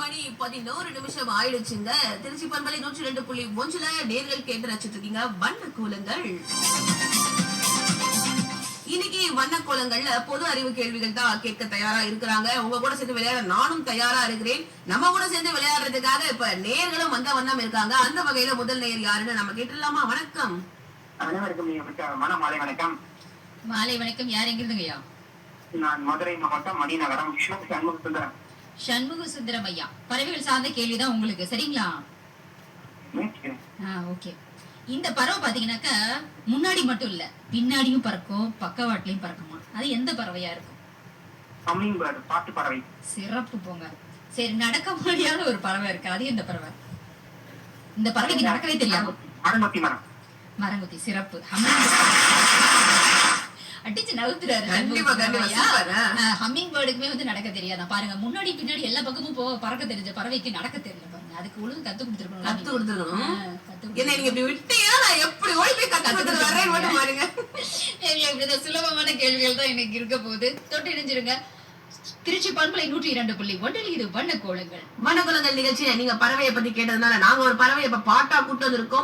11 ஆயிடுச்சுங்க. திருச்சி பண்பலை 102.1ல நேர்கள் கேட்டு ரசிச்சிட்டு இருக்கீங்க வண்ண கோலங்கள். இன்னைக்கு வண்ண கோலங்கள்ல பொது அறிவு கேள்விகள் தான் கேட்க தயாரா இருக்கிறாங்க. உங்க கூட சேர்ந்து விளையாட நானும் தயாரா இருக்கிறேன். நம்ம கூட சேர்ந்து விளையாடுறதுக்காக இப்ப நேர்களும் வந்த வண்ணம் இருக்காங்க. அந்த வகையில முதல் நேர் யாருன்னு நம்ம கேட்டுடலாமா? வணக்கம். அனைவருக்கும் மாலை வணக்கம். மாலை வணக்கம். யார் எங்கிருந்துங்கய்யா? நான் மதுரை மாவட்டம் மணிநகரம் சண்முக சுந்தரம். சண்முக சுந்தரம் ஐயா, பறவைகள் சார்ந்த கேள்விதான் உங்களுக்கு, சரிங்களா? ஓகே. இந்த பறவை பாத்தீங்கன்னாக்க முன்னாடி மட்டும் இல்ல, பின்னாடியும் பறக்கும், பக்கவாட்டிலையும் பறக்குமா. அது எந்த பறவையா இருக்கும்? ஹம்மிங் பேர்ட், பாட்டு பறவை. சிறப்பு போங்க. சரி, நடக்க முடியாத ஒரு பறவை இருக்கு, அது எந்த பறவை? இந்த பறவைக்கு நடக்கவே தெரியாது. மரங்கொத்தி மரம். மரங்கொத்தி, சிறப்பு. அடிச்சு நவுத்துறாரு. ஹம்மிங் பேர்டுக்குமே வந்து நடக்க தெரியாதான் பாருங்க. முன்னாடி பின்னாடி எல்லா பக்கமும் பறக்க தெரிஞ்ச பறவைக்கு நடக்க தெரியல பாருங்க. அதுக்கு ஒழுங்கு கத்து கொடுத்துருக்கணும். இப்படிதான் சுலபமான கேள்விகள் தான் இன்னைக்கு இருக்க போகுது. தொட்டு இணைஞ்சிருங்க. திருச்சி பண்பலை 102.1 இது வண்ண கோலங்கள். வண்ண கோலங்கள் நிகழ்ச்சியில நீங்க பறவையை பத்தி கேட்டதுனால நாங்க ஒரு பறவையை இப்ப பாட்டா கூட்டு வந்திருக்கோம்.